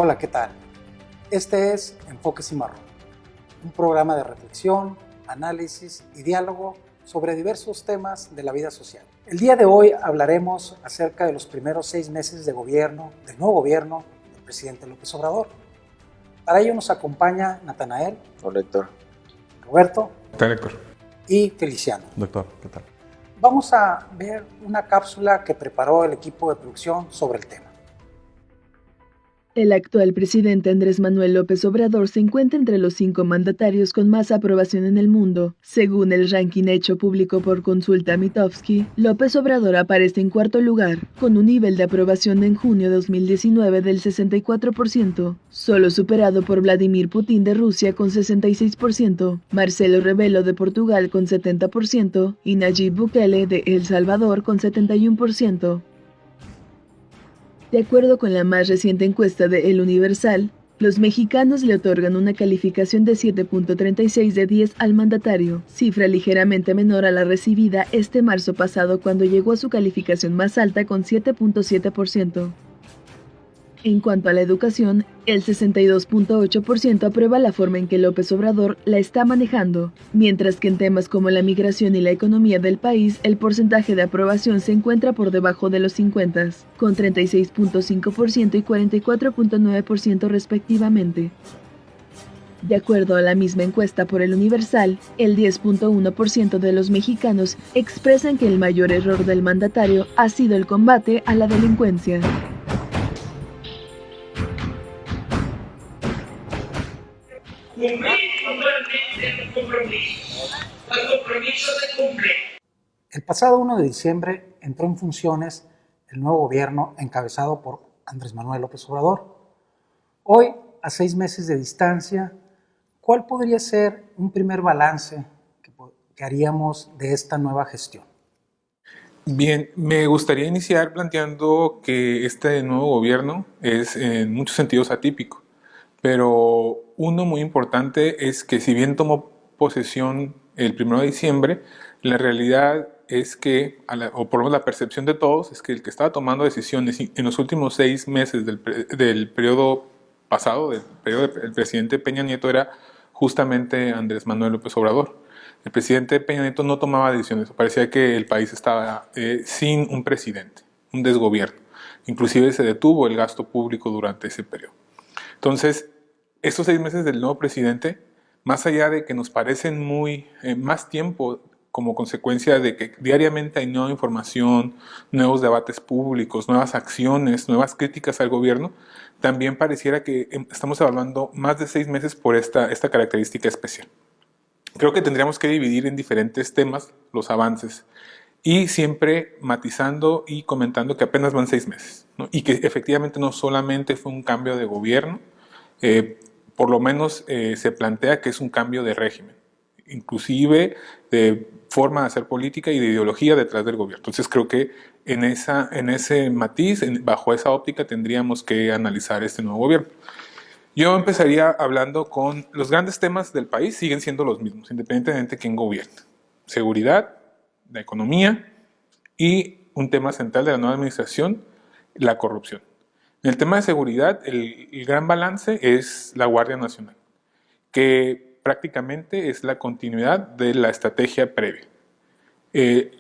Hola, ¿qué tal? Este es Enfoque Cimarrón, un programa de reflexión, análisis y diálogo sobre diversos temas de la vida social. El día de hoy hablaremos acerca de los primeros 6 meses de gobierno, del nuevo gobierno del presidente López Obrador. Para ello nos acompaña Natanael. Hola, Héctor. Roberto. ¿Qué tal, Héctor? Y Feliciano. Doctor, ¿qué tal? Vamos a ver una cápsula que preparó el equipo de producción sobre el tema. El actual presidente Andrés Manuel López Obrador se encuentra entre los 5 mandatarios con más aprobación en el mundo. Según el ranking hecho público por Consulta Mitofsky, López Obrador aparece en cuarto lugar, con un nivel de aprobación en junio de 2019 del 64%, solo superado por Vladimir Putin de Rusia con 66%, Marcelo Rebelo de Portugal con 70% y Nayib Bukele de El Salvador con 71%. De acuerdo con la más reciente encuesta de El Universal, los mexicanos le otorgan una calificación de 7.36 de 10 al mandatario, cifra ligeramente menor a la recibida este marzo pasado cuando llegó a su calificación más alta con 7.7%. En cuanto a la educación, el 62.8% aprueba la forma en que López Obrador la está manejando, mientras que en temas como la migración y la economía del país, el porcentaje de aprobación se encuentra por debajo de los 50, con 36.5% y 44.9% respectivamente. De acuerdo a la misma encuesta por El Universal, el 10.1% de los mexicanos expresan que el mayor error del mandatario ha sido el combate a la delincuencia. Cumplir puntualmente los compromisos. El compromiso se cumple. El pasado 1 de diciembre entró en funciones el nuevo gobierno encabezado por Andrés Manuel López Obrador. Hoy, a 6 meses de distancia, ¿cuál podría ser un primer balance que haríamos de esta nueva gestión? Bien, me gustaría iniciar planteando que este nuevo gobierno es en muchos sentidos atípico, pero uno muy importante es que si bien tomó posesión el 1 de diciembre, la realidad es que, o por lo menos la percepción de todos, es que el que estaba tomando decisiones en los últimos 6 meses del periodo pasado, del periodo del presidente Peña Nieto, era justamente Andrés Manuel López Obrador. El presidente Peña Nieto no tomaba decisiones, parecía que el país estaba sin un presidente, un desgobierno. Inclusive se detuvo el gasto público durante ese periodo. Entonces, estos 6 meses del nuevo presidente, más allá de que nos parecen más tiempo como consecuencia de que diariamente hay nueva información, nuevos debates públicos, nuevas acciones, nuevas críticas al gobierno, también pareciera que estamos evaluando más de 6 meses por esta característica especial. Creo que tendríamos que dividir en diferentes temas los avances y siempre matizando y comentando que apenas van 6 meses, ¿no? Y que efectivamente no solamente fue un cambio de gobierno, por lo menos se plantea que es un cambio de régimen, inclusive de forma de hacer política y de ideología detrás del gobierno. Entonces creo que en ese matiz, bajo esa óptica, tendríamos que analizar este nuevo gobierno. Yo empezaría hablando con los grandes temas del país, siguen siendo los mismos, independientemente de quién gobierne. Seguridad, la economía y un tema central de la nueva administración, la corrupción. En el tema de seguridad, el gran balance es la Guardia Nacional, que prácticamente es la continuidad de la estrategia previa.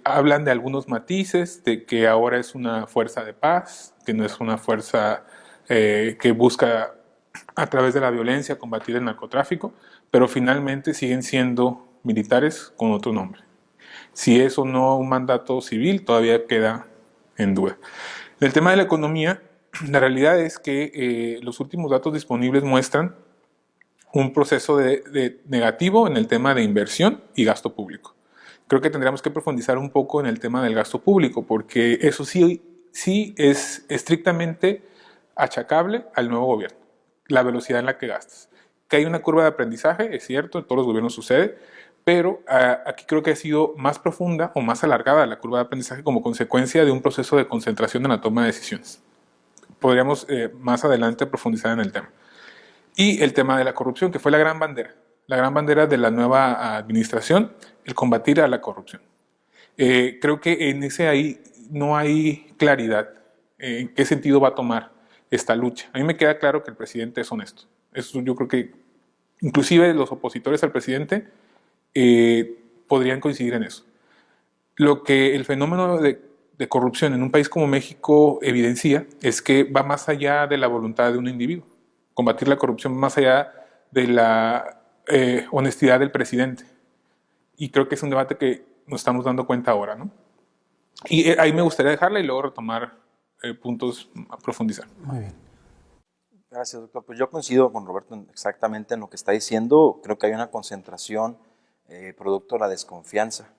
Hablan de algunos matices, de que ahora es una fuerza de paz, que no es una fuerza que busca a través de la violencia combatir el narcotráfico, pero finalmente siguen siendo militares con otro nombre. Si es o no un mandato civil todavía queda en duda. En el tema de la economía, la realidad es que los últimos datos disponibles muestran un proceso de negativo en el tema de inversión y gasto público. Creo que tendríamos que profundizar un poco en el tema del gasto público, porque eso sí es estrictamente achacable al nuevo gobierno, la velocidad en la que gastas. Que hay una curva de aprendizaje, es cierto, en todos los gobiernos sucede, pero aquí creo que ha sido más profunda o más alargada la curva de aprendizaje como consecuencia de un proceso de concentración en la toma de decisiones. Podríamos más adelante profundizar en el tema. Y el tema de la corrupción, que fue la gran bandera de la nueva administración, el combatir a la corrupción. Creo que en ese ahí no hay claridad en qué sentido va a tomar esta lucha. A mí me queda claro que el presidente es honesto. Eso yo creo que inclusive los opositores al presidente podrían coincidir en eso. Lo que el fenómeno de corrupción en un país como México evidencia es que va más allá de la voluntad de un individuo. Combatir la corrupción más allá de la honestidad del presidente. Y creo que es un debate que nos estamos dando cuenta ahora, ¿no? Y ahí me gustaría dejarla y luego retomar puntos a profundizar. Muy bien. Gracias, doctor. Pues yo coincido con Roberto exactamente en lo que está diciendo. Creo que hay una concentración producto de la desconfianza,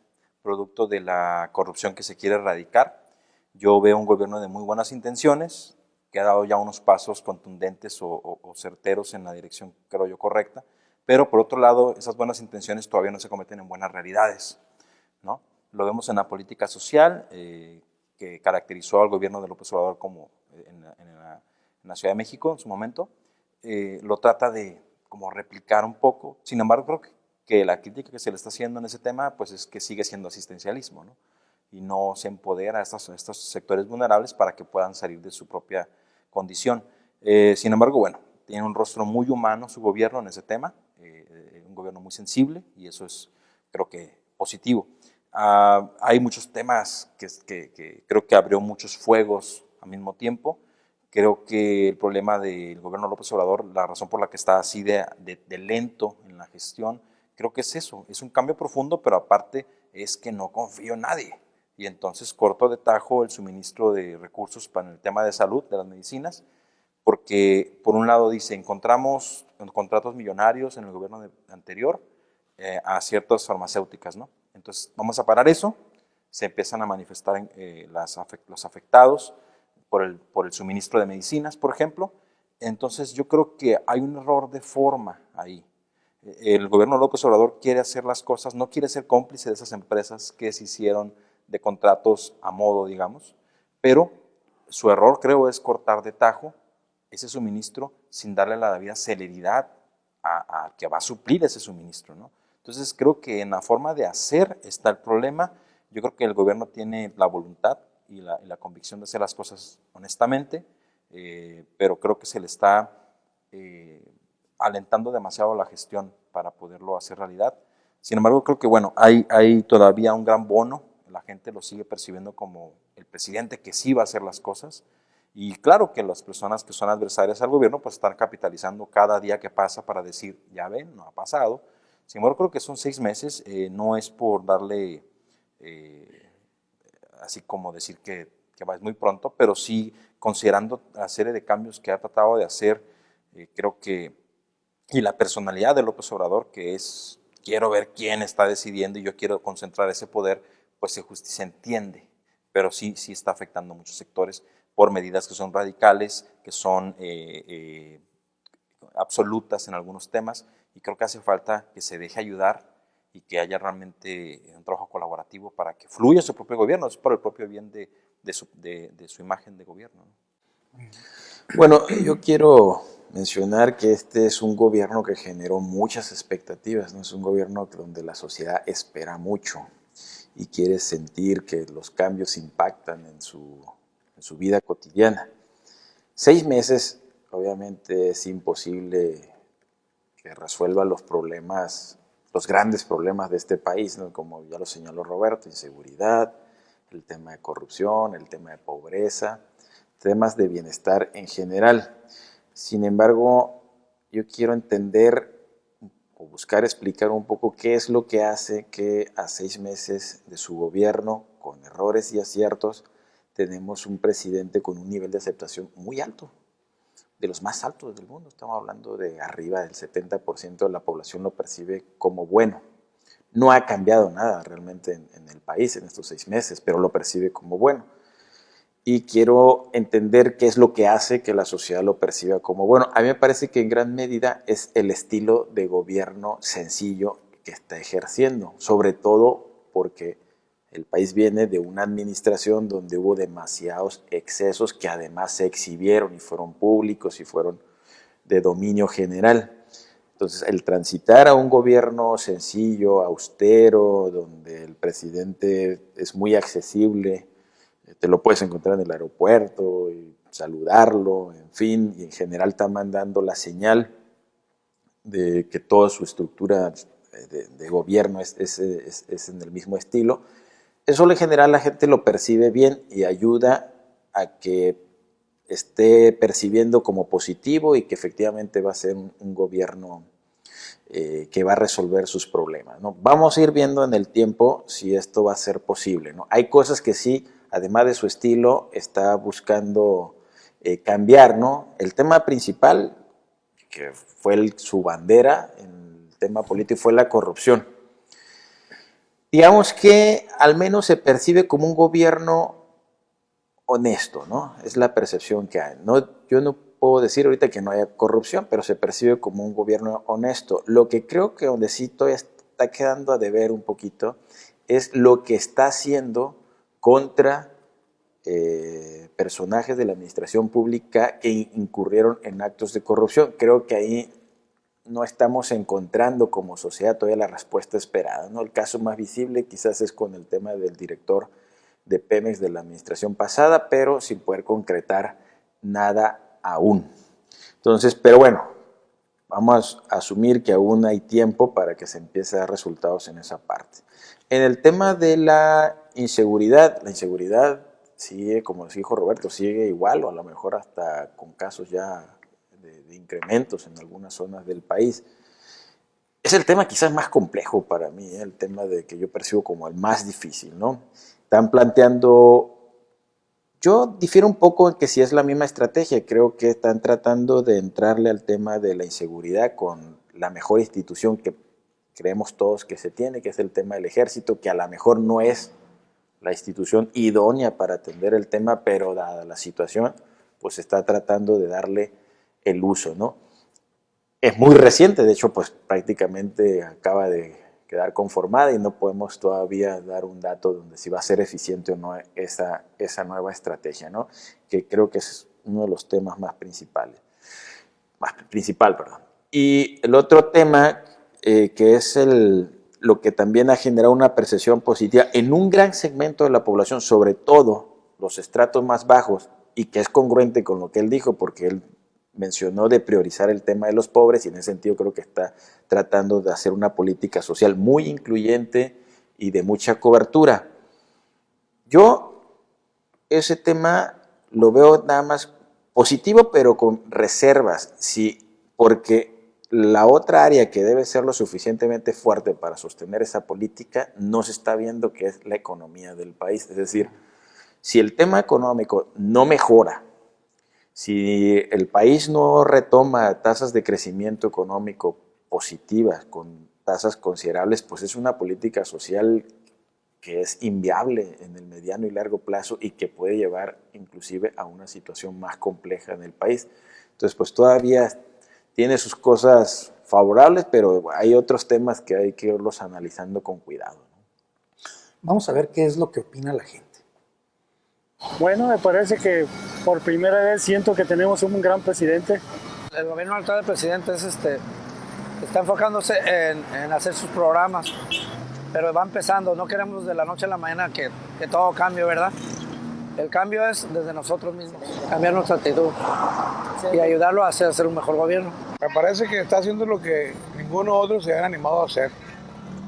producto de la corrupción que se quiere erradicar. Yo veo un gobierno de muy buenas intenciones, que ha dado ya unos pasos contundentes o certeros en la dirección, creo yo, correcta, pero por otro lado, esas buenas intenciones todavía no se convierten en buenas realidades, ¿no? Lo vemos en la política social, que caracterizó al gobierno de López Obrador como en la Ciudad de México en su momento, lo trata de como replicar un poco. Sin embargo, creo que la crítica que se le está haciendo en ese tema pues es que sigue siendo asistencialismo, ¿no? Y no se empodera a estos sectores vulnerables para que puedan salir de su propia condición. Sin embargo, bueno, tiene un rostro muy humano su gobierno en ese tema, un gobierno muy sensible, y eso es, creo que, positivo. Hay muchos temas que creo que abrió muchos fuegos al mismo tiempo. Creo que el problema del gobierno de López Obrador, la razón por la que está así de lento en la gestión, creo que es eso, es un cambio profundo, pero aparte es que no confío en nadie. Y entonces corto de tajo el suministro de recursos para el tema de salud, de las medicinas, porque por un lado dice, encontramos contratos millonarios en el gobierno anterior a ciertas farmacéuticas, ¿no? Entonces vamos a parar eso, se empiezan a manifestar los afectados por el suministro de medicinas, por ejemplo. Entonces yo creo que hay un error de forma ahí. El gobierno de López Obrador quiere hacer las cosas, no quiere ser cómplice de esas empresas que se hicieron de contratos a modo, digamos, pero su error, creo, es cortar de tajo ese suministro sin darle la debida celeridad a que va a suplir ese suministro, ¿no? Entonces creo que en la forma de hacer está el problema. Yo creo que el gobierno tiene la voluntad y la convicción de hacer las cosas honestamente, pero creo que se le está alentando demasiado la gestión para poderlo hacer realidad. Sin embargo, creo que bueno, hay todavía un gran bono, la gente lo sigue percibiendo como el presidente que sí va a hacer las cosas, y claro que las personas que son adversarias al gobierno pues están capitalizando cada día que pasa para decir, ya ven, no ha pasado. Sin embargo, creo que son 6 meses, no es por darle, así como decir que va muy pronto, pero sí considerando la serie de cambios que ha tratado de hacer, creo que, y la personalidad de López Obrador, que es, quiero ver quién está decidiendo y yo quiero concentrar ese poder, pues se entiende, pero sí está afectando a muchos sectores por medidas que son radicales, que son absolutas en algunos temas, y creo que hace falta que se deje ayudar y que haya realmente un trabajo colaborativo para que fluya su propio gobierno, es por el propio bien de su imagen de gobierno, ¿no? Bueno, yo quiero mencionar que este es un gobierno que generó muchas expectativas, ¿no? Es un gobierno donde la sociedad espera mucho y quiere sentir que los cambios impactan en su vida cotidiana. 6 meses, obviamente, es imposible que resuelva los problemas, los grandes problemas de este país, ¿no? Como ya lo señaló Roberto, inseguridad, el tema de corrupción, el tema de pobreza, temas de bienestar en general. Sin embargo, yo quiero entender o buscar explicar un poco qué es lo que hace que a 6 meses de su gobierno, con errores y aciertos, tenemos un presidente con un nivel de aceptación muy alto, de los más altos del mundo. Estamos hablando de arriba del 70% de la población lo percibe como bueno. No ha cambiado nada realmente en el país en estos 6 meses, pero lo percibe como bueno. Y quiero entender qué es lo que hace que la sociedad lo perciba como bueno. A mí me parece que en gran medida es el estilo de gobierno sencillo que está ejerciendo, sobre todo porque el país viene de una administración donde hubo demasiados excesos que además se exhibieron y fueron públicos y fueron de dominio general. Entonces, el transitar a un gobierno sencillo, austero, donde el presidente es muy accesible, te lo puedes encontrar en el aeropuerto y saludarlo, en fin, y en general está mandando la señal de que toda su estructura de gobierno es en el mismo estilo. Eso en general la gente lo percibe bien y ayuda a que esté percibiendo como positivo y que efectivamente va a ser un gobierno que va a resolver sus problemas, ¿no? Vamos a ir viendo en el tiempo si esto va a ser posible, ¿no? Hay cosas que sí, además de su estilo, está buscando cambiar, ¿no? El tema principal, que fue su bandera en el tema político, fue la corrupción. Digamos que al menos se percibe como un gobierno honesto, ¿no? Es la percepción que hay. Yo no puedo decir ahorita que no haya corrupción, pero se percibe como un gobierno honesto. Lo que creo que donde sí todavía está quedando a deber un poquito es lo que está haciendo contra personajes de la administración pública que incurrieron en actos de corrupción. Creo que ahí no estamos encontrando como sociedad todavía la respuesta esperada, ¿no? El caso más visible quizás es con el tema del director de Pemex de la administración pasada, pero sin poder concretar nada aún. Entonces, pero bueno, vamos a asumir que aún hay tiempo para que se empiece a dar resultados en esa parte. En el tema de la inseguridad sigue, como dijo Roberto, sigue igual o a lo mejor hasta con casos ya de incrementos en algunas zonas del país. Es el tema quizás más complejo para mí, el tema de que yo percibo como el más difícil, ¿no? Están planteando, yo difiero un poco en que si es la misma estrategia, creo que están tratando de entrarle al tema de la inseguridad con la mejor institución que creemos todos que se tiene, que es el tema del ejército, que a lo mejor no es la institución idónea para atender el tema, pero dada la situación, pues está tratando de darle el uso, ¿no? Es muy reciente, de hecho, pues prácticamente acaba de quedar conformada y no podemos todavía dar un dato donde si va a ser eficiente o no esa nueva estrategia, ¿no? Que creo que es uno de los temas más principal. Y el otro tema que es lo que también ha generado una percepción positiva en un gran segmento de la población, sobre todo los estratos más bajos, y que es congruente con lo que él dijo, porque él mencionó de priorizar el tema de los pobres y en ese sentido creo que está tratando de hacer una política social muy incluyente y de mucha cobertura. Yo ese tema lo veo nada más positivo, pero con reservas, sí, porque la otra área que debe ser lo suficientemente fuerte para sostener esa política no se está viendo, que es la economía del país. Es decir, si el tema económico no mejora, si el país no retoma tasas de crecimiento económico positivas, con tasas considerables, pues es una política social que es inviable en el mediano y largo plazo y que puede llevar inclusive a una situación más compleja en el país. Entonces, pues todavía tiene sus cosas favorables, pero hay otros temas que hay que irlos analizando con cuidado, ¿no? Vamos a ver qué es lo que opina la gente. Bueno, me parece que por primera vez siento que tenemos un gran presidente. El gobierno actual del presidente está enfocándose en hacer sus programas, pero va empezando. No queremos de la noche a la mañana que todo cambie, ¿verdad? El cambio es desde nosotros mismos, cambiar nuestra actitud y ayudarlo a hacer un mejor gobierno. Me parece que está haciendo lo que ninguno otro se ha animado a hacer,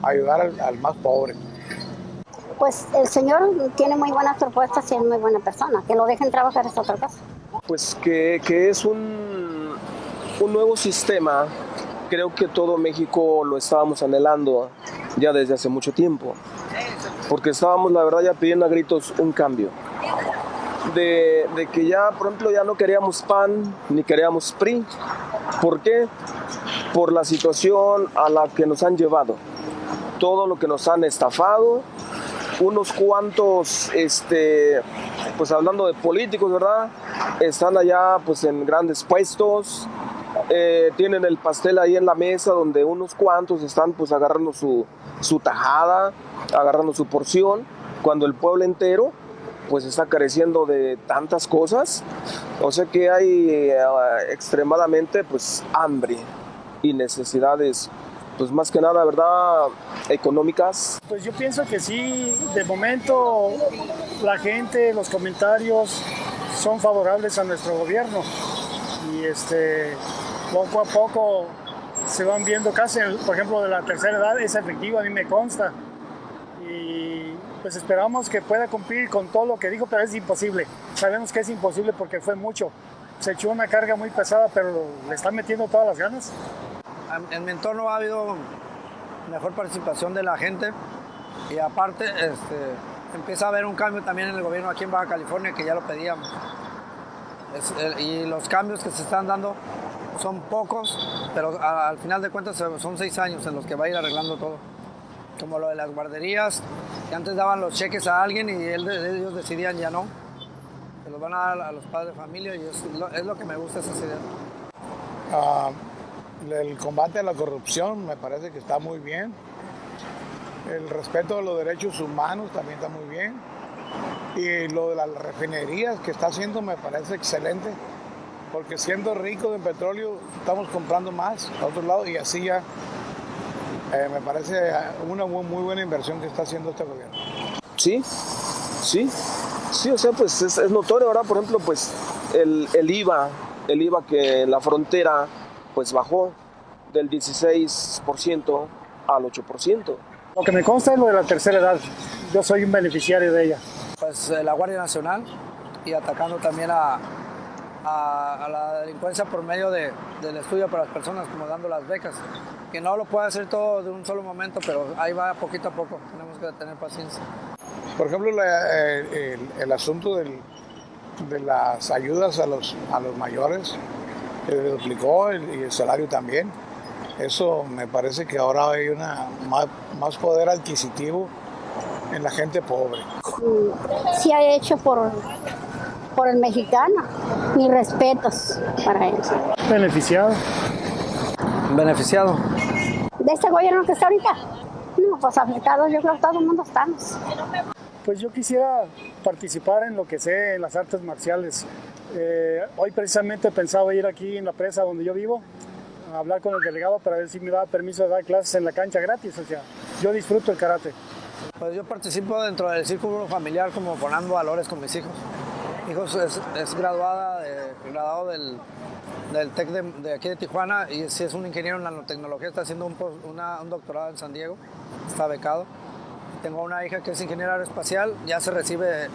ayudar al más pobre. Pues el señor tiene muy buenas propuestas y es muy buena persona. Que lo dejen trabajar es otra cosa. Pues que es un nuevo sistema. Creo que todo México lo estábamos anhelando ya desde hace mucho tiempo. Porque estábamos, la verdad, ya pidiendo a gritos un cambio. De que ya, por ejemplo, ya no queríamos PAN ni queríamos PRI. ¿Por qué? Por la situación a la que nos han llevado. Todo lo que nos han estafado. Unos cuantos, pues hablando de políticos, ¿verdad? Están allá pues en grandes puestos, tienen el pastel ahí en la mesa donde unos cuantos están pues agarrando su tajada, agarrando su porción, cuando el pueblo entero pues está careciendo de tantas cosas. O sea que hay extremadamente pues hambre y necesidades, pues más que nada, ¿verdad?, económicas. Pues yo pienso que sí, de momento la gente, los comentarios son favorables a nuestro gobierno y poco a poco se van viendo casi, por ejemplo, de la tercera edad es efectivo, a mí me consta. Y pues esperamos que pueda cumplir con todo lo que dijo, pero es imposible. Sabemos que es imposible porque fue mucho. Se echó una carga muy pesada, pero le están metiendo todas las ganas. En mi entorno ha habido mejor participación de la gente y aparte empieza a haber un cambio también en el gobierno aquí en Baja California, que ya lo pedíamos. Y los cambios que se están dando son pocos, pero al final de cuentas son 6 años en los que va a ir arreglando todo. Como lo de las guarderías, que antes daban los cheques a alguien y ellos decidían ya no. Se los van a dar a los padres de familia y es lo que me gusta esa idea. El combate a la corrupción me parece que está muy bien. El respeto a los derechos humanos también está muy bien. Y lo de las refinerías que está haciendo me parece excelente, porque siendo ricos en petróleo estamos comprando más a otro lado y así ya me parece una muy buena inversión que está haciendo este gobierno. Sí, o sea, pues es notorio ahora, por ejemplo, pues el IVA que en la frontera pues bajó del 16% al 8%. Lo que me consta es lo de la tercera edad. Yo soy un beneficiario de ella. Pues la Guardia Nacional y atacando también a la delincuencia por medio del estudio para las personas, como dando las becas, que no lo puede hacer todo de un solo momento, pero ahí va poquito a poco, tenemos que tener paciencia. Por ejemplo, el asunto de las ayudas a los mayores, que se duplicó y el salario también. Eso me parece que ahora hay más poder adquisitivo en la gente pobre. Sí ha hecho por el mexicano. Mis respetos para él. Beneficiado. Beneficiado. ¿De este gobierno que está ahorita? No, pues afectados yo creo que todo el mundo estamos. Pues yo quisiera participar en lo que sé en las artes marciales. Hoy precisamente pensaba ir aquí en la presa donde yo vivo a hablar con el delegado para ver si me da permiso de dar clases en la cancha gratis. O sea, yo disfruto el karate. Pues yo participo dentro del círculo familiar como poniendo valores con mis hijos. Mi hijo es graduado del TEC de aquí de Tijuana y sí es un ingeniero en nanotecnología, está haciendo un doctorado en San Diego, está becado. Tengo una hija que es ingeniera aeroespacial, ya se recibe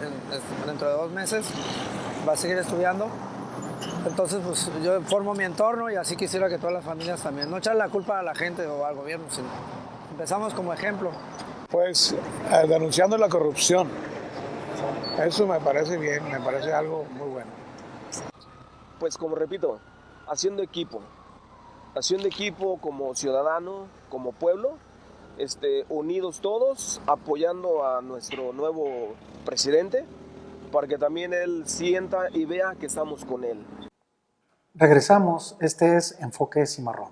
dentro de 2 meses, va a seguir estudiando. Entonces, pues yo formo mi entorno y así quisiera que todas las familias también. No echar la culpa a la gente o al gobierno, sino empezamos como ejemplo. Pues denunciando la corrupción. Eso me parece bien, me parece algo muy bueno. Pues como repito, haciendo equipo como ciudadano, como pueblo, unidos todos, apoyando a nuestro nuevo presidente, para que también él sienta y vea que estamos con él. Regresamos, este es Enfoque Cimarrón.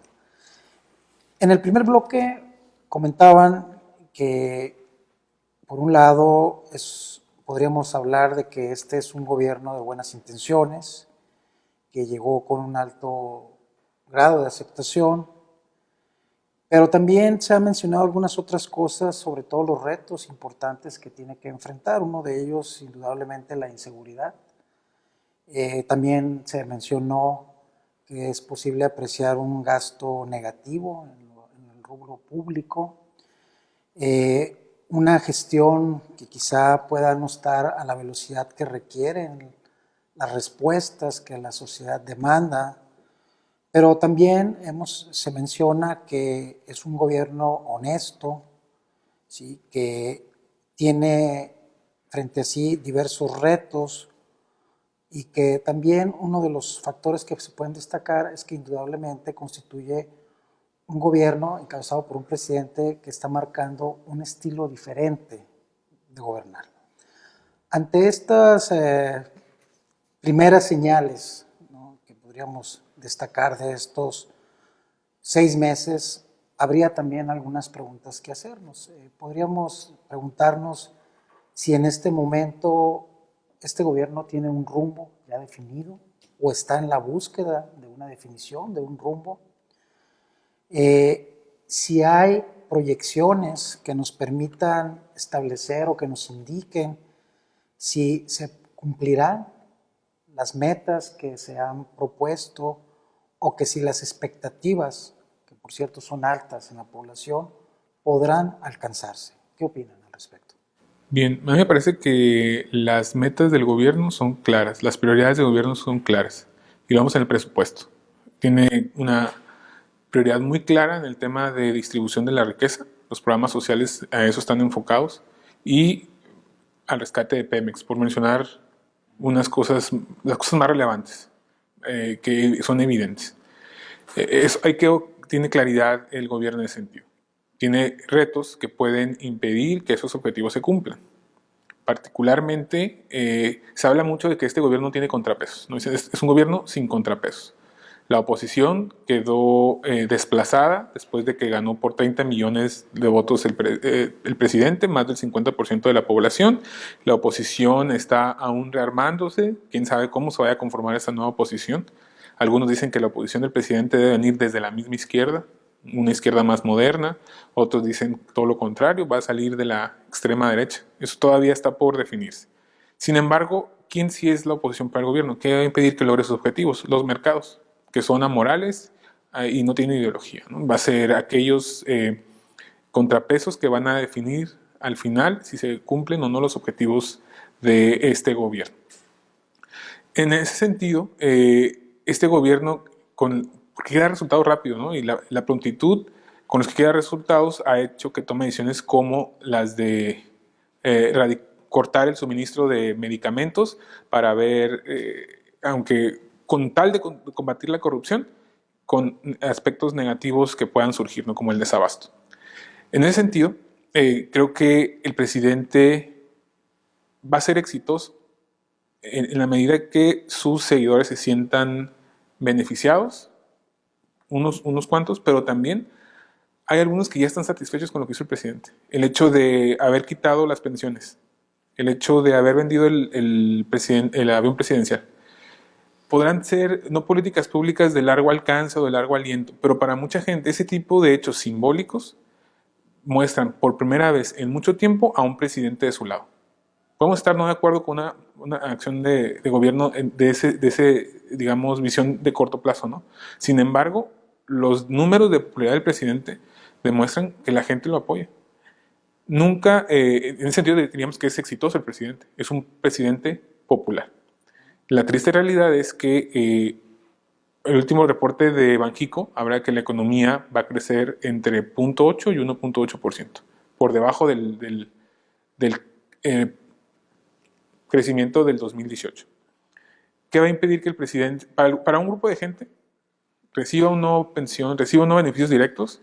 En el primer bloque comentaban que, por un lado, podríamos hablar de que este es un gobierno de buenas intenciones, que llegó con un alto grado de aceptación, pero también se han mencionado algunas otras cosas, sobre todo los retos importantes que tiene que enfrentar. Uno de ellos, indudablemente, la inseguridad. También se mencionó que es posible apreciar un gasto negativo en el rubro público, una gestión que quizá pueda no estar a la velocidad que requieren las respuestas que la sociedad demanda, pero también se menciona que es un gobierno honesto, ¿sí? Que tiene frente a sí diversos retos y que también uno de los factores que se pueden destacar es que indudablemente constituye un gobierno encabezado por un presidente que está marcando un estilo diferente de gobernar. Ante estas primeras señales, ¿no?, que podríamos destacar de estos 6 meses, habría también algunas preguntas que hacernos. Podríamos preguntarnos si en este momento este gobierno tiene un rumbo ya definido o está en la búsqueda de una definición, de un rumbo. Si hay proyecciones que nos permitan establecer o que nos indiquen si se cumplirán las metas que se han propuesto o que si las expectativas, que por cierto son altas en la población, podrán alcanzarse. ¿Qué opinan al respecto? Bien, a mí me parece que las metas del gobierno son claras, las prioridades del gobierno son claras. Y lo vemos en el presupuesto. Tiene una prioridad muy clara en el tema de distribución de la riqueza. Los programas sociales a eso están enfocados. Y al rescate de Pemex, por mencionar unas cosas, las cosas más relevantes, que son evidentes. Tiene claridad el gobierno en ese sentido. Tiene retos que pueden impedir que esos objetivos se cumplan. Particularmente, se habla mucho de que este gobierno no tiene contrapesos, ¿no? Es un gobierno sin contrapesos. La oposición quedó desplazada después de que ganó por 30 millones de votos el presidente, más del 50% de la población. La oposición está aún rearmándose. Quién sabe cómo se vaya a conformar esta nueva oposición. Algunos dicen que la oposición del presidente debe venir desde la misma izquierda, una izquierda más moderna. Otros dicen todo lo contrario, va a salir de la extrema derecha. Eso todavía está por definirse. Sin embargo, ¿quién sí es la oposición para el gobierno? ¿Qué va a impedir que logre sus objetivos? Los mercados, que son amorales y no tienen ideología, ¿no? Va a ser aquellos contrapesos que van a definir al final si se cumplen o no los objetivos de este gobierno. En ese sentido, este gobierno, porque quiere resultados rápidos, ¿no? Y la prontitud con los que quiere resultados ha hecho que tome decisiones como las de cortar el suministro de medicamentos para ver, aunque con tal de combatir la corrupción, con aspectos negativos que puedan surgir, ¿no? Como el desabasto. En ese sentido, creo que el presidente va a ser exitoso en la medida que sus seguidores se sientan beneficiados, unos cuantos, pero también hay algunos que ya están satisfechos con lo que hizo el presidente. El hecho de haber quitado las pensiones, el hecho de haber vendido el avión presidencial, podrán ser no políticas públicas de largo alcance o de largo aliento, pero para mucha gente ese tipo de hechos simbólicos muestran por primera vez en mucho tiempo a un presidente de su lado. Podemos estar no de acuerdo con una acción de gobierno de ese, digamos, visión de corto plazo, ¿no? Sin embargo, los números de popularidad del presidente demuestran que la gente lo apoya. Nunca, en ese sentido, diríamos que es exitoso el presidente. Es un presidente popular. La triste realidad es que el último reporte de Banxico habla que la economía va a crecer entre 0.8 y 1.8%, por debajo del crecimiento del 2018. ¿Qué va a impedir que el presidente, para un grupo de gente, reciba una pensión, reciba unos beneficios directos?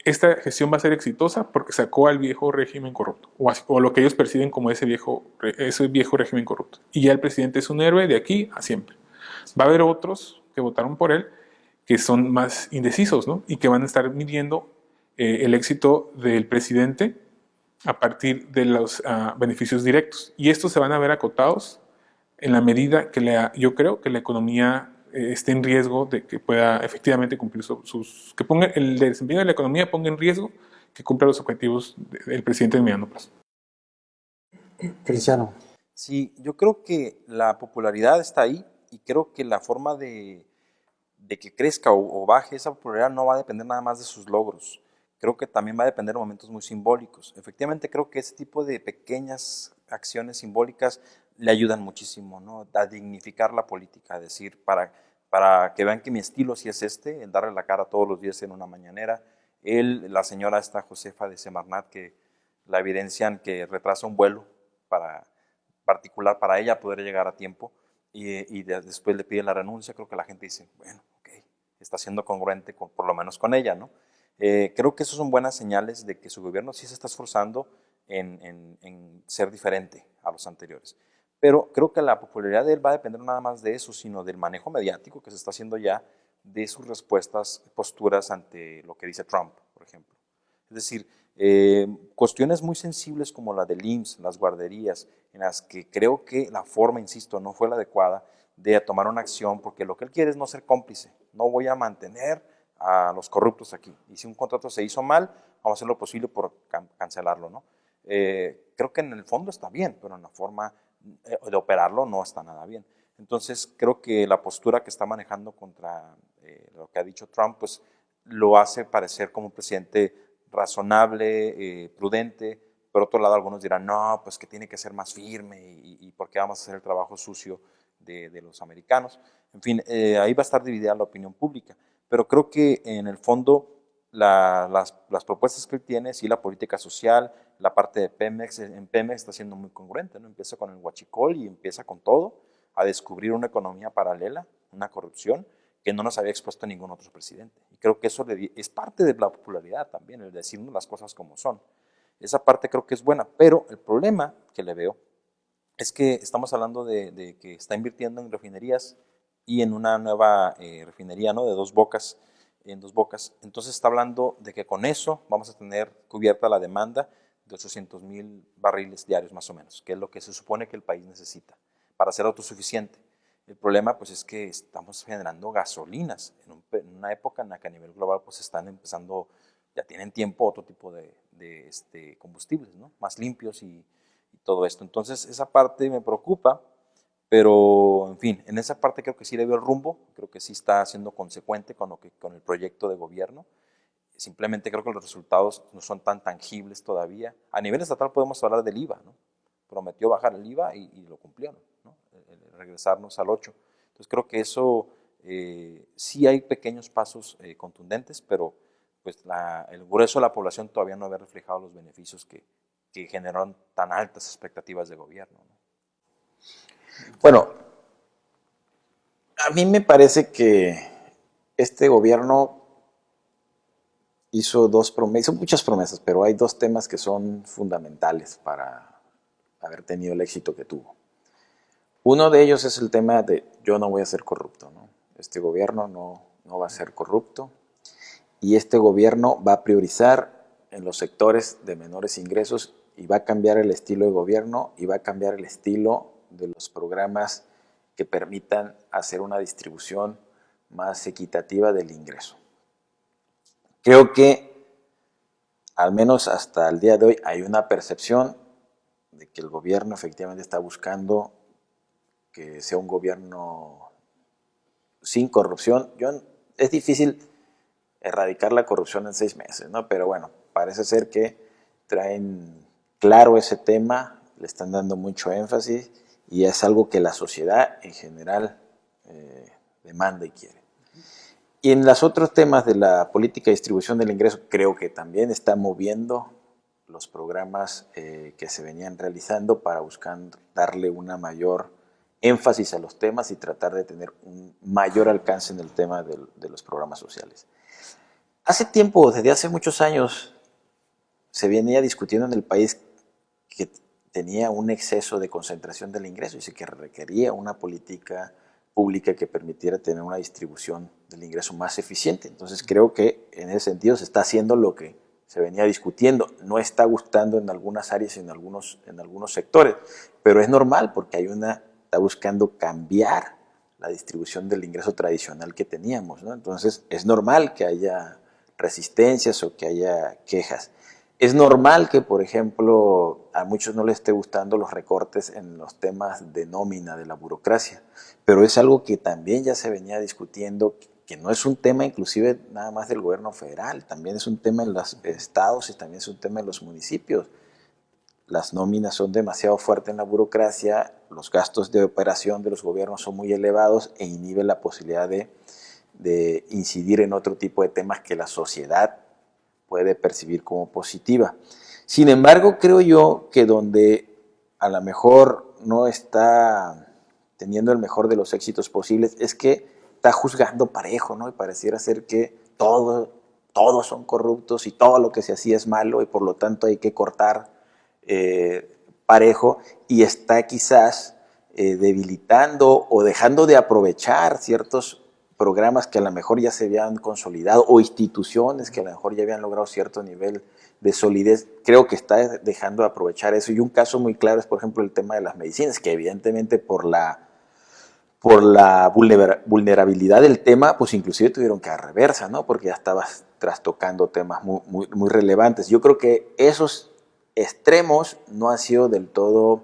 Esta gestión va a ser exitosa porque sacó al viejo régimen corrupto, o lo que ellos perciben como ese viejo régimen corrupto. Y ya el presidente es un héroe de aquí a siempre. Va a haber otros que votaron por él que son más indecisos, ¿no? Y que van a estar midiendo el éxito del presidente a partir de los beneficios directos. Y estos se van a ver acotados en la medida que yo creo que la economía esté en riesgo de que pueda efectivamente cumplir el desempeño de la economía ponga en riesgo que cumpla los objetivos del presidente de mediano plazo. Feliciano. Sí, yo creo que la popularidad está ahí y creo que la forma de que crezca o baje esa popularidad no va a depender nada más de sus logros. Creo que también va a depender de momentos muy simbólicos. Efectivamente, creo que ese tipo de pequeñas acciones simbólicas le ayudan muchísimo, ¿no? A dignificar la política, a decir, para que vean que mi estilo sí es el darle la cara todos los días en una mañanera. La señora esta Josefa de Semarnat, que la evidencian que retrasa un vuelo particular para ella poder llegar a tiempo y después le piden la renuncia. Creo que la gente dice, bueno, ok, está siendo congruente por lo menos con ella, ¿no? Creo que esos son buenas señales de que su gobierno sí se está esforzando en ser diferente a los anteriores. Pero creo que la popularidad de él va a depender nada más de eso, sino del manejo mediático que se está haciendo ya de sus respuestas, posturas ante lo que dice Trump, por ejemplo. Es decir, cuestiones muy sensibles como la del IMSS, las guarderías, en las que creo que la forma, insisto, no fue la adecuada de tomar una acción, porque lo que él quiere es no ser cómplice. No voy a mantener a los corruptos aquí. Y si un contrato se hizo mal, vamos a hacer lo posible por cancelarlo, ¿no? Creo que en el fondo está bien, pero en la forma de operarlo no está nada bien. Entonces, creo que la postura que está manejando contra lo que ha dicho Trump, pues lo hace parecer como un presidente razonable, prudente. Por otro lado, algunos dirán, no, pues que tiene que ser más firme y ¿por qué vamos a hacer el trabajo sucio de los americanos? En fin, ahí va a estar dividida la opinión pública. Pero creo que en el fondo las propuestas que él tiene, sí, la política social, la parte de Pemex, en Pemex está siendo muy congruente, ¿no? Empieza con el huachicol y empieza con todo, a descubrir una economía paralela, una corrupción que no nos había expuesto ningún otro presidente. Y creo que eso es parte de la popularidad también, el decirnos las cosas como son. Esa parte creo que es buena, pero el problema que le veo es que estamos hablando de que está invirtiendo en refinerías y en una nueva refinería, ¿no? De Dos Bocas, en Dos Bocas. Entonces está hablando de que con eso vamos a tener cubierta la demanda de 800,000 barriles diarios más o menos, que es lo que se supone que el país necesita para ser autosuficiente. El problema pues es que estamos generando gasolinas en una época en la que a nivel global pues están empezando, ya tienen tiempo otro tipo de combustibles, ¿no? Más limpios y todo esto. Entonces esa parte me preocupa, pero en fin, en esa parte creo que sí le veo el rumbo, creo que sí está siendo consecuente con el proyecto de gobierno. Simplemente creo que los resultados no son tan tangibles todavía. A nivel estatal podemos hablar del IVA, ¿no? Prometió bajar el IVA y lo cumplieron, ¿no? Regresarnos al 8. Entonces creo que eso sí hay pequeños pasos contundentes, pero pues el grueso de la población todavía no había reflejado los beneficios que generaron tan altas expectativas de gobierno, ¿no? Bueno, a mí me parece que este gobierno hizo muchas promesas, pero hay dos temas que son fundamentales para haber tenido el éxito que tuvo. Uno de ellos es el tema de yo no voy a ser corrupto, ¿no? Este gobierno no va a ser corrupto y este gobierno va a priorizar en los sectores de menores ingresos y va a cambiar el estilo de gobierno y va a cambiar el estilo de los programas que permitan hacer una distribución más equitativa del ingreso. Creo que, al menos hasta el día de hoy, hay una percepción de que el gobierno efectivamente está buscando que sea un gobierno sin corrupción. Es difícil erradicar la corrupción en 6 meses, ¿no? Pero bueno, parece ser que traen claro ese tema, le están dando mucho énfasis y es algo que la sociedad en general demanda y quiere. Y en los otros temas de la política de distribución del ingreso, creo que también está moviendo los programas que se venían realizando para buscar darle una mayor énfasis a los temas y tratar de tener un mayor alcance en el tema de los programas sociales. Hace tiempo, desde hace muchos años, se venía discutiendo en el país que tenía un exceso de concentración del ingreso y que requería una política pública que permitiera tener una distribución del ingreso más eficiente. Entonces creo que en ese sentido se está haciendo lo que se venía discutiendo. No está gustando en algunas áreas y en algunos sectores, pero es normal porque está buscando cambiar la distribución del ingreso tradicional que teníamos, ¿no? Entonces es normal que haya resistencias o que haya quejas. Es normal que, por ejemplo, a muchos no les esté gustando los recortes en los temas de nómina de la burocracia, pero es algo que también ya se venía discutiendo, que no es un tema inclusive nada más del gobierno federal, también es un tema en los estados y también es un tema en los municipios. Las nóminas son demasiado fuertes en la burocracia, los gastos de operación de los gobiernos son muy elevados e inhiben la posibilidad de incidir en otro tipo de temas que la sociedad puede percibir como positiva. Sin embargo, creo yo que donde a lo mejor no está teniendo el mejor de los éxitos posibles es que está juzgando parejo, ¿no? Y pareciera ser que todos son corruptos y todo lo que se hacía es malo y por lo tanto hay que cortar parejo y está quizás debilitando o dejando de aprovechar ciertos programas que a lo mejor ya se habían consolidado o instituciones que a lo mejor ya habían logrado cierto nivel de solidez. Creo que está dejando de aprovechar eso y un caso muy claro es por ejemplo el tema de las medicinas, que evidentemente por la vulnerabilidad del tema pues inclusive tuvieron que dar reversa, ¿no? Porque ya estabas trastocando temas muy relevantes. Yo creo que esos extremos no han sido del todo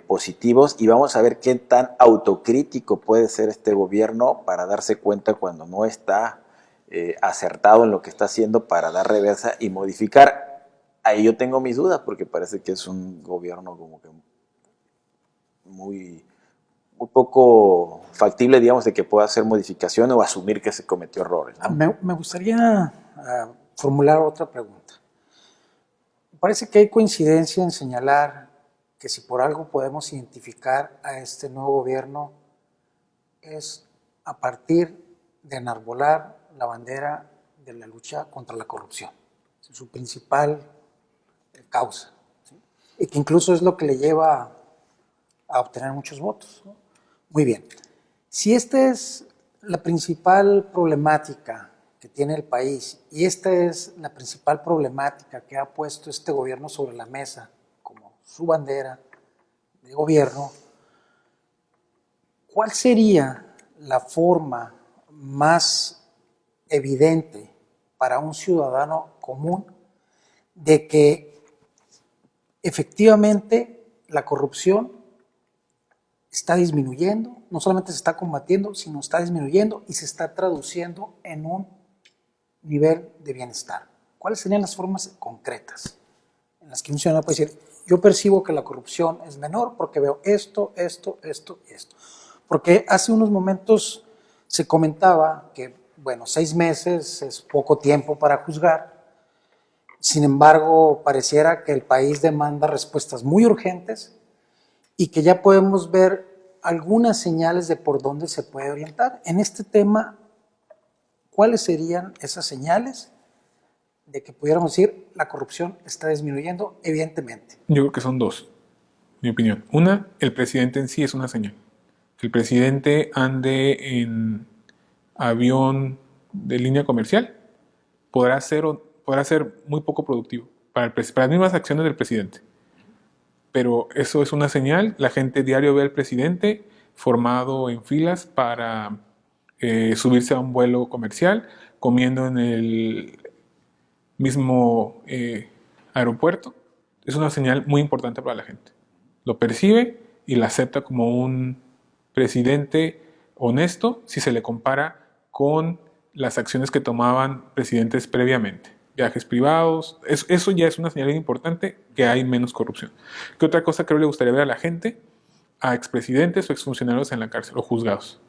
positivos, y vamos a ver qué tan autocrítico puede ser este gobierno para darse cuenta cuando no está acertado en lo que está haciendo, para dar reversa y modificar. Ahí yo tengo mis dudas, porque parece que es un gobierno como que muy poco factible, digamos, de que pueda hacer modificaciones o asumir que se cometió errores, ¿no? Me gustaría formular otra pregunta. Me parece que hay coincidencia en señalar que si por algo podemos identificar a este nuevo gobierno es a partir de enarbolar la bandera de la lucha contra la corrupción. Es su principal causa, ¿sí? Y que incluso es lo que le lleva a obtener muchos votos, ¿no? Muy bien. Si esta es la principal problemática que tiene el país y esta es la principal problemática que ha puesto este gobierno sobre la mesa como su bandera de gobierno, ¿cuál sería la forma más evidente para un ciudadano común de que efectivamente la corrupción está disminuyendo, no solamente se está combatiendo, sino está disminuyendo y se está traduciendo en un nivel de bienestar? ¿Cuáles serían las formas concretas en las que un ciudadano puede decir, yo percibo que la corrupción es menor porque veo esto, esto, esto y esto? Porque hace unos momentos se comentaba que, bueno, 6 meses es poco tiempo para juzgar. Sin embargo, pareciera que el país demanda respuestas muy urgentes y que ya podemos ver algunas señales de por dónde se puede orientar. En este tema, ¿cuáles serían esas señales de que pudiéramos decir la corrupción está disminuyendo? Evidentemente. Yo creo que son dos, mi opinión. Una, el presidente en sí es una señal. Que el presidente ande en avión de línea comercial podrá ser muy poco productivo para las mismas acciones del presidente. Pero eso es una señal. La gente diario ve al presidente formado en filas para subirse a un vuelo comercial, comiendo en el mismo aeropuerto. Es una señal muy importante para la gente. Lo percibe y la acepta como un presidente honesto si se le compara con las acciones que tomaban presidentes previamente. Viajes privados, eso ya es una señal importante que hay menos corrupción. ¿Qué otra cosa creo le gustaría ver a la gente? A expresidentes o exfuncionarios en la cárcel o juzgados.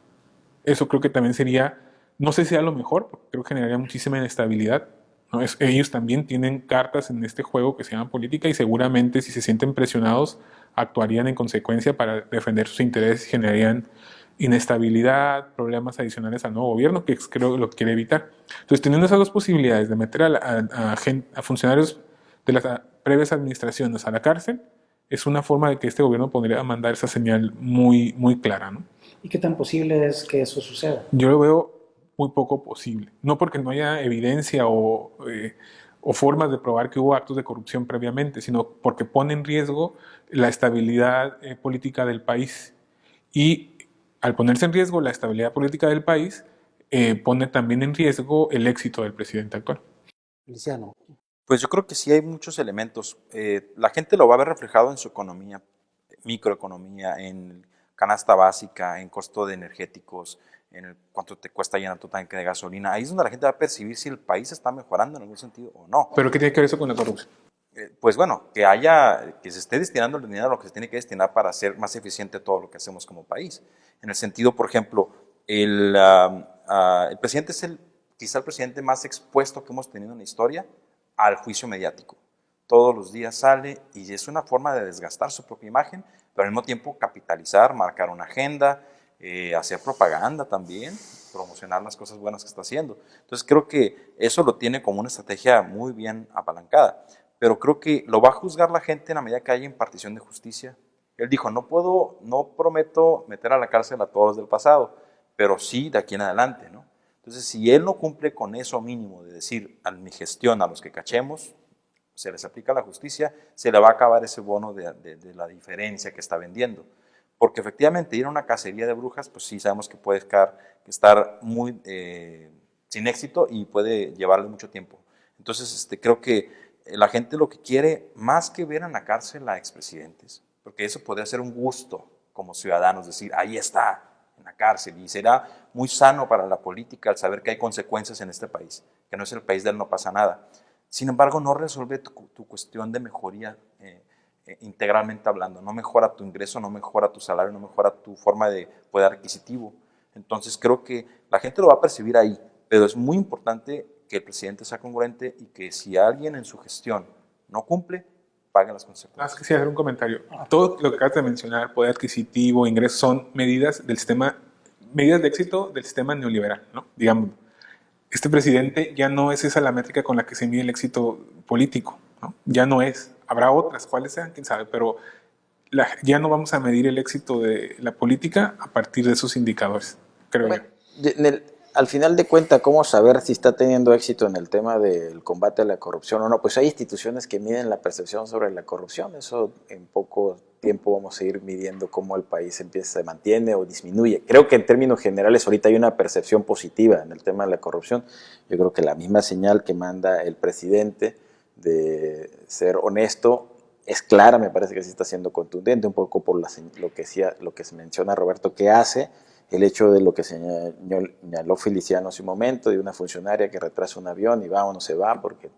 Eso creo que también sería, no sé si sea lo mejor, porque creo que generaría muchísima inestabilidad, ¿no? Ellos también tienen cartas en este juego que se llama política y seguramente si se sienten presionados actuarían en consecuencia para defender sus intereses y generarían inestabilidad, problemas adicionales al nuevo gobierno, que creo que lo quiere evitar. Entonces, teniendo esas dos posibilidades de meter a funcionarios de las previas administraciones a la cárcel, es una forma de que este gobierno podría mandar esa señal muy, muy clara, ¿no? ¿Y qué tan posible es que eso suceda? Yo lo veo muy poco posible. No porque no haya evidencia o formas de probar que hubo actos de corrupción previamente, sino porque pone en riesgo la estabilidad política del país. Y al ponerse en riesgo la estabilidad política del país, pone también en riesgo el éxito del presidente actual. Feliciano. Pues yo creo que sí hay muchos elementos. La gente lo va a ver reflejado en su economía, microeconomía, en canasta básica, en costo de energéticos, en cuánto te cuesta llenar tu tanque de gasolina. Ahí es donde la gente va a percibir si el país está mejorando en algún sentido o no. ¿Pero qué tiene que ver eso con la corrupción? Pues bueno, que se esté destinando el dinero a lo que se tiene que destinar para hacer más eficiente todo lo que hacemos como país. En el sentido, por ejemplo, el presidente es quizá el presidente más expuesto que hemos tenido en la historia al juicio mediático. Todos los días sale y es una forma de desgastar su propia imagen, pero al mismo tiempo capitalizar, marcar una agenda, hacer propaganda también, promocionar las cosas buenas que está haciendo. Entonces creo que eso lo tiene como una estrategia muy bien apalancada, pero creo que lo va a juzgar la gente en la medida que haya impartición de justicia. Él dijo, no prometo meter a la cárcel a todos los del pasado, pero sí de aquí en adelante, ¿no? Entonces, si él no cumple con eso mínimo de decir a mi gestión, a los que cachemos, se les aplica la justicia, se le va a acabar ese bono de la diferencia que está vendiendo. Porque efectivamente ir a una cacería de brujas, pues sí sabemos que puede estar muy sin éxito y puede llevarle mucho tiempo. Entonces creo que la gente lo que quiere, más que ver en la cárcel a expresidentes, porque eso podría ser un gusto como ciudadanos, decir, ahí está, en la cárcel, y será muy sano para la política al saber que hay consecuencias en este país, que no es el país del no pasa nada. Sin embargo, no resuelve tu cuestión de mejoría integralmente hablando, no mejora tu ingreso, no mejora tu salario, no mejora tu forma de poder adquisitivo. Entonces creo que la gente lo va a percibir ahí, pero es muy importante que el presidente sea congruente y que si alguien en su gestión no cumple, paguen las consecuencias. Quisiera hacer un comentario. Todo lo que acabas de mencionar, poder adquisitivo, ingresos, son medidas del sistema, medidas de éxito del sistema neoliberal, ¿no? Digamos, este presidente ya no es esa la métrica con la que se mide el éxito político, ¿no? Ya no es. Habrá otras, cuáles sean, quién sabe, pero ya no vamos a medir el éxito de la política a partir de esos indicadores, creo yo. Al final de cuentas, ¿cómo saber si está teniendo éxito en el tema del combate a la corrupción o no? Pues hay instituciones que miden la percepción sobre la corrupción. Eso en poco tiempo vamos a ir midiendo cómo el país se mantiene o disminuye. Creo que en términos generales ahorita hay una percepción positiva en el tema de la corrupción. Yo creo que la misma señal que manda el presidente de ser honesto es clara, me parece que sí está siendo contundente, un poco por lo que se menciona Roberto que hace. El hecho de lo que señaló Feliciano hace un momento, de una funcionaria que retrasa un avión y va o no se va porque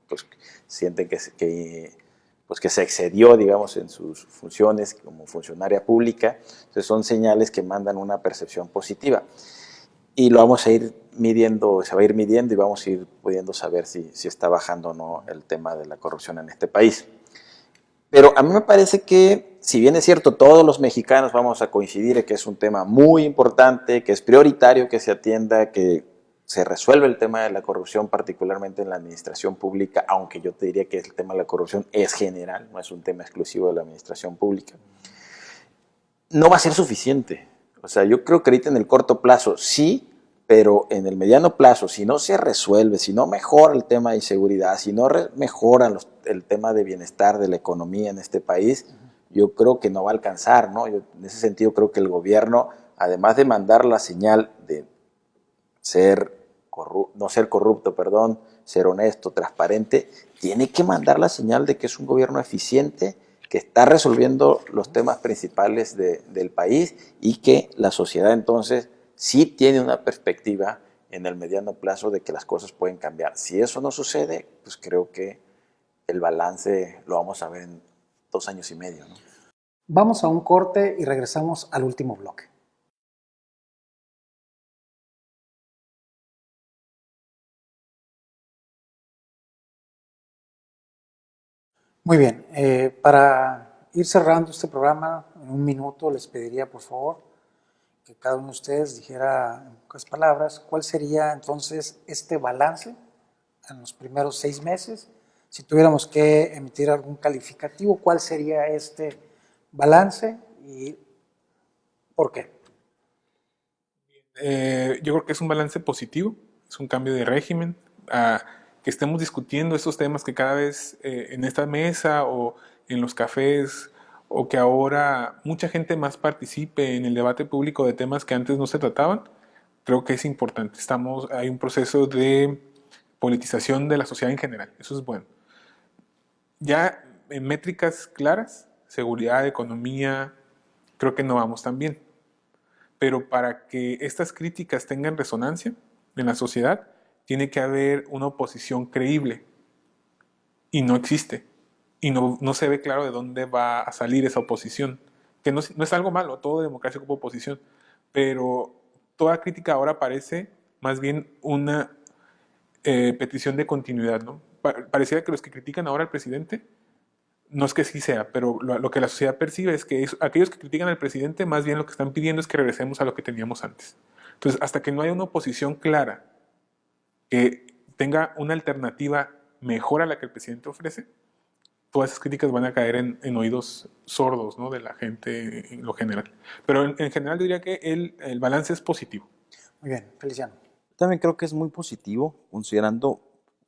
pues, sienten que se excedió, digamos, en sus funciones como funcionaria pública. Entonces son señales que mandan una percepción positiva. Y lo vamos a ir midiendo, se va a ir midiendo y vamos a ir pudiendo saber si está bajando o no el tema de la corrupción en este país. Pero a mí me parece que, si bien es cierto, todos los mexicanos vamos a coincidir en que es un tema muy importante, que es prioritario que se atienda, que se resuelve el tema de la corrupción, particularmente en la administración pública, aunque yo te diría que el tema de la corrupción es general, no es un tema exclusivo de la administración pública, no va a ser suficiente. O sea, yo creo que ahorita en el corto plazo sí, pero en el mediano plazo, si no se resuelve, si no mejora el tema de inseguridad, si no mejora el tema de bienestar de la economía en este país, yo creo que no va a alcanzar, ¿no? Yo, en ese sentido, creo que el gobierno, además de mandar la señal de no ser corrupto, ser honesto, transparente, tiene que mandar la señal de que es un gobierno eficiente, que está resolviendo los temas principales del país y que la sociedad entonces sí tiene una perspectiva en el mediano plazo de que las cosas pueden cambiar. Si eso no sucede, pues creo que el balance lo vamos a ver en 2 años y medio, ¿no? Vamos a un corte y regresamos al último bloque. Muy bien, para ir cerrando este programa, en 1 minuto les pediría por favor que cada uno de ustedes dijera en pocas palabras cuál sería entonces este balance en los primeros 6 meses. Si tuviéramos que emitir algún calificativo, ¿cuál sería este balance y por qué? Yo creo que es un balance positivo, es un cambio de régimen, que estemos discutiendo estos temas que cada vez en esta mesa o en los cafés, o que ahora mucha gente más participe en el debate público de temas que antes no se trataban, creo que es importante. Hay un proceso de politización de la sociedad en general, eso es bueno. Ya en métricas claras, seguridad, economía, creo que no vamos tan bien. Pero para que estas críticas tengan resonancia en la sociedad, tiene que haber una oposición creíble. Y no existe. Y no se ve claro de dónde va a salir esa oposición. Que no es algo malo, toda democracia ocupa oposición. Pero toda crítica ahora parece más bien una petición de continuidad, ¿no? Pareciera que los que critican ahora al presidente, no es que sí sea, pero lo que la sociedad percibe es que aquellos que critican al presidente más bien lo que están pidiendo es que regresemos a lo que teníamos antes. Entonces, hasta que no haya una oposición clara que tenga una alternativa mejor a la que el presidente ofrece, todas esas críticas van a caer en oídos sordos, ¿no?, de la gente en lo general. Pero en general yo diría que el balance es positivo. Muy bien, Feliciano. También creo que es muy positivo, considerando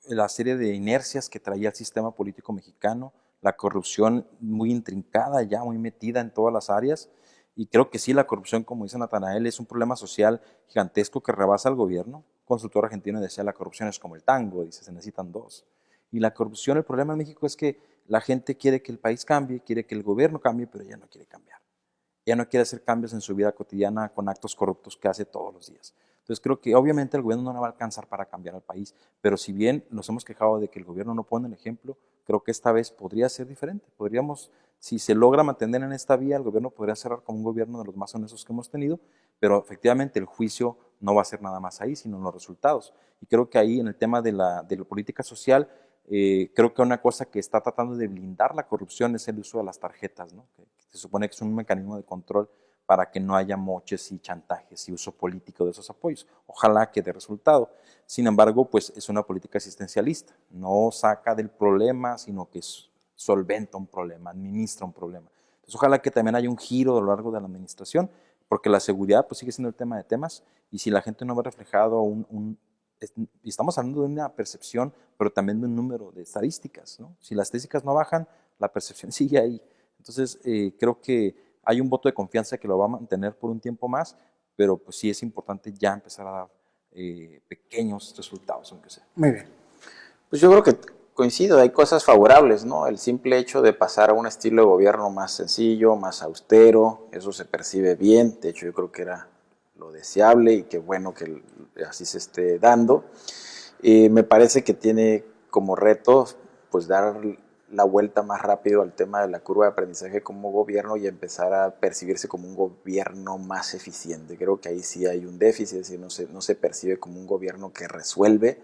la serie de inercias que traía el sistema político mexicano, la corrupción muy intrincada ya, muy metida en todas las áreas, y creo que sí, la corrupción, como dice Natanael, es un problema social gigantesco que rebasa al gobierno. Un consultor argentino decía, la corrupción es como el tango, dice, se necesitan 2. Y la corrupción, el problema en México es que la gente quiere que el país cambie, quiere que el gobierno cambie, pero ella no quiere cambiar. Ella no quiere hacer cambios en su vida cotidiana con actos corruptos que hace todos los días. Entonces creo que obviamente el gobierno no le va a alcanzar para cambiar al país, pero si bien nos hemos quejado de que el gobierno no pone el ejemplo, creo que esta vez podría ser diferente. Podríamos, si se logra mantener en esta vía, el gobierno podría cerrar como un gobierno de los más honestos que hemos tenido, pero efectivamente el juicio no va a ser nada más ahí, sino en los resultados. Y creo que ahí en el tema de la política social, creo que una cosa que está tratando de blindar la corrupción es el uso de las tarjetas, ¿no? Que se supone que es un mecanismo de control para que no haya moches y chantajes y uso político de esos apoyos. Ojalá que dé resultado. Sin embargo, pues es una política asistencialista. No saca del problema, sino que solventa un problema, administra un problema. Entonces, ojalá que también haya un giro a lo largo de la administración, porque la seguridad pues sigue siendo el tema de temas, y si la gente no ve reflejado y estamos hablando de una percepción, pero también de un número de estadísticas, ¿no? Si las estadísticas no bajan, la percepción sigue ahí. Entonces, creo que hay un voto de confianza que lo va a mantener por un tiempo más, pero pues sí es importante ya empezar a dar pequeños resultados, aunque sea. Muy bien. Pues yo creo que coincido, hay cosas favorables, ¿no? El simple hecho de pasar a un estilo de gobierno más sencillo, más austero, eso se percibe bien. De hecho, yo creo que era lo deseable y qué bueno que así se esté dando. Me parece que tiene como reto pues dar la vuelta más rápido al tema de la curva de aprendizaje como gobierno y empezar a percibirse como un gobierno más eficiente. Creo que ahí sí hay un déficit, es decir, no se percibe como un gobierno que resuelve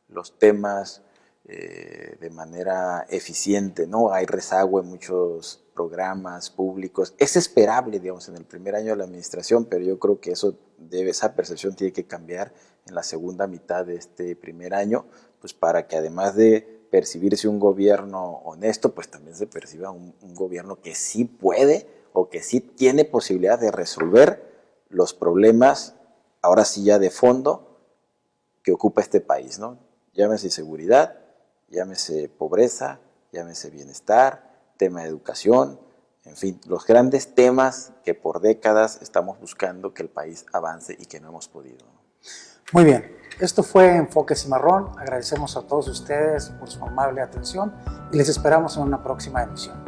los temas de manera eficiente, ¿no? Hay rezago en muchos programas públicos. Es esperable, digamos, en el primer año de la administración, pero yo creo que esa percepción tiene que cambiar en la segunda mitad de este primer año, pues para que además de percibirse un gobierno honesto, pues también se perciba un gobierno que sí puede o que sí tiene posibilidad de resolver los problemas, ahora sí ya de fondo, que ocupa este país, ¿no? Llámese seguridad, llámese pobreza, llámese bienestar, tema de educación, en fin, los grandes temas que por décadas estamos buscando que el país avance y que no hemos podido, ¿no? Muy bien, esto fue Enfoque Cimarrón. Agradecemos a todos ustedes por su amable atención y les esperamos en una próxima emisión.